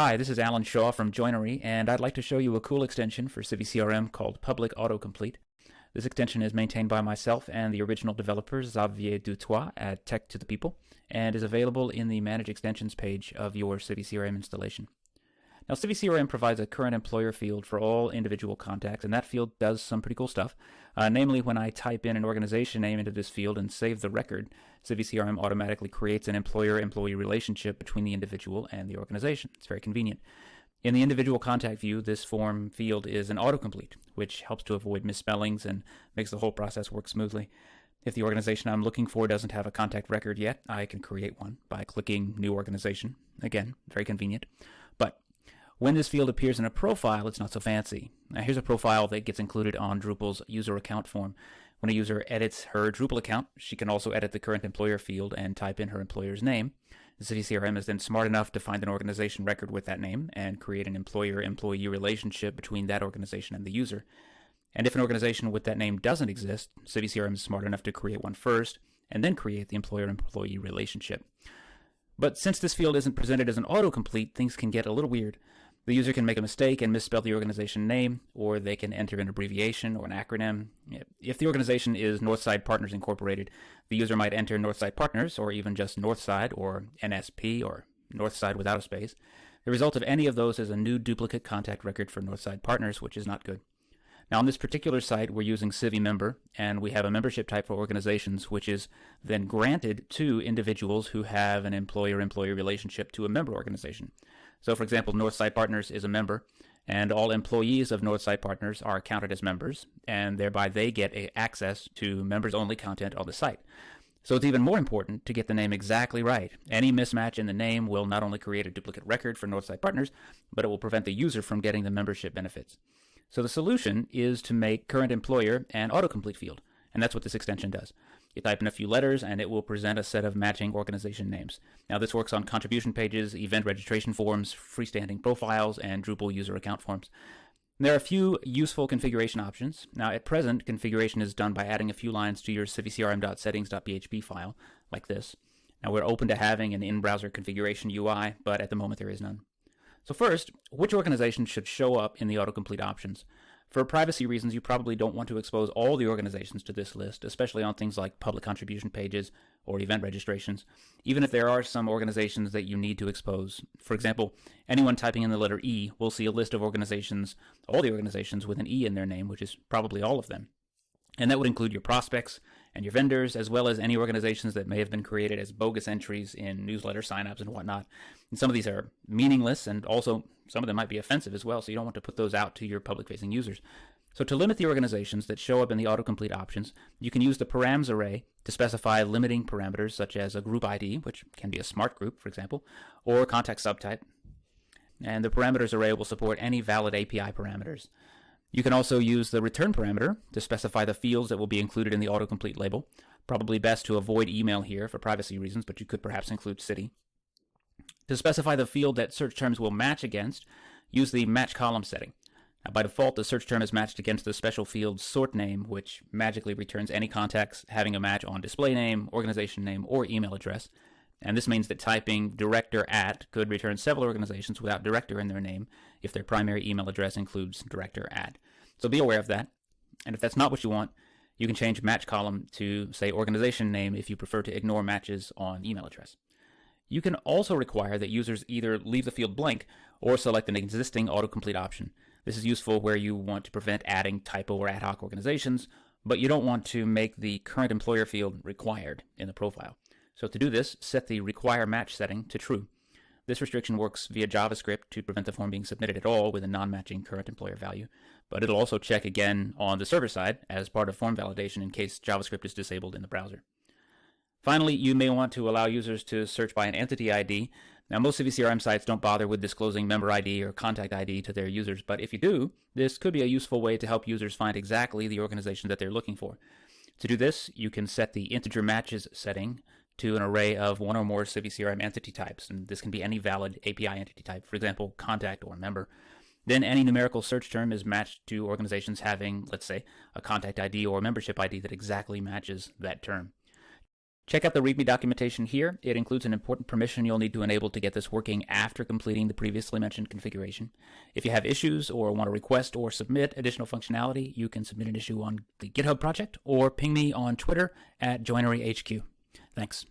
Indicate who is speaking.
Speaker 1: Hi, this is Alan Shaw from Joinery, and I'd like to show you a cool extension for CiviCRM called Public Autocomplete. This extension is maintained by myself and the original developer Xavier Dutoit at Tech to the People, and is available in the Manage Extensions page of your CiviCRM installation. Now, CiviCRM provides a current employer field for all individual contacts, and that field does some pretty cool stuff. Namely, when I type in an organization name into this field and save the record, CiviCRM automatically creates an employer-employee relationship between the individual and the organization. It's very convenient. In the individual contact view, this form field is an autocomplete, which helps to avoid misspellings and makes the whole process work smoothly. If the organization I'm looking for doesn't have a contact record yet, I can create one by clicking New Organization. Again, very convenient. But when this field appears in a profile, it's not so fancy. Now, here's a profile that gets included on Drupal's user account form. When a user edits her Drupal account, she can also edit the current employer field and type in her employer's name. The CiviCRM is then smart enough to find an organization record with that name and create an employer-employee relationship between that organization and the user. And if an organization with that name doesn't exist, CiviCRM is smart enough to create one first and then create the employer-employee relationship. But since this field isn't presented as an autocomplete, things can get a little weird. The user can make a mistake and misspell the organization name, or they can enter an abbreviation or an acronym. If the organization is Northside Partners Incorporated, the user might enter Northside Partners, or even just Northside, or NSP, or Northside without a space. The result of any of those is a new duplicate contact record for Northside Partners, which is not good. Now, on this particular site, we're using CiviMember, and we have a membership type for organizations, which is then granted to individuals who have an employer-employee relationship to a member organization. So, for example, Northside Partners is a member, and all employees of Northside Partners are counted as members, and thereby they get access to members-only content on the site. So it's even more important to get the name exactly right. Any mismatch in the name will not only create a duplicate record for Northside Partners, but it will prevent the user from getting the membership benefits. So the solution is to make current employer an autocomplete field, and that's what this extension does. You type in a few letters, and it will present a set of matching organization names. Now, this works on contribution pages, event registration forms, freestanding profiles, and Drupal user account forms. There are a few useful configuration options. Now, at present, configuration is done by adding a few lines to your civicrm.settings.php file, like this. Now, we're open to having an in-browser configuration UI, but at the moment there is none. So first, which organization should show up in the autocomplete options? For privacy reasons, you probably don't want to expose all the organizations to this list, especially on things like public contribution pages or event registrations, even if there are some organizations that you need to expose. For example, anyone typing in the letter E will see a list of organizations, all the organizations with an E in their name, which is probably all of them. And that would include your prospects and your vendors, as well as any organizations that may have been created as bogus entries in newsletter signups and whatnot. And some of these are meaningless, and also some of them might be offensive as well, so you don't want to put those out to your public-facing users. So to limit the organizations that show up in the autocomplete options, you can use the params array to specify limiting parameters such as a group ID, which can be a smart group, for example, or contact subtype. And the parameters array will support any valid API parameters. You can also use the return parameter to specify the fields that will be included in the autocomplete label. Probably best to avoid email here for privacy reasons, but you could perhaps include city. To specify the field that search terms will match against, use the match column setting. Now, by default, the search term is matched against the special field sort name, which magically returns any contacts having a match on display name, organization name, or email address. And this means that typing director at could return several organizations without director in their name if their primary email address includes director at. So be aware of that. And if that's not what you want, you can change match column to, say, organization name if you prefer to ignore matches on email address. You can also require that users either leave the field blank or select an existing autocomplete option. This is useful where you want to prevent adding typo or ad hoc organizations, but you don't want to make the current employer field required in the profile. So to do this, set the require match setting to true. This restriction works via JavaScript to prevent the form being submitted at all with a non-matching current employer value, but it'll also check again on the server side as part of form validation in case JavaScript is disabled in the browser. Finally, you may want to allow users to search by an entity ID. Now, most CiviCRM sites don't bother with disclosing member ID or contact ID to their users, but if you do, this could be a useful way to help users find exactly the organization that they're looking for. To do this, you can set the integer matches setting to an array of one or more CiviCRM entity types, and this can be any valid API entity type, for example, contact or member. Then any numerical search term is matched to organizations having, let's say, a contact ID or membership ID that exactly matches that term. Check out the README documentation here. It includes an important permission you'll need to enable to get this working after completing the previously mentioned configuration. If you have issues or want to request or submit additional functionality, you can submit an issue on the GitHub project or ping me on Twitter at JoineryHQ. Thanks.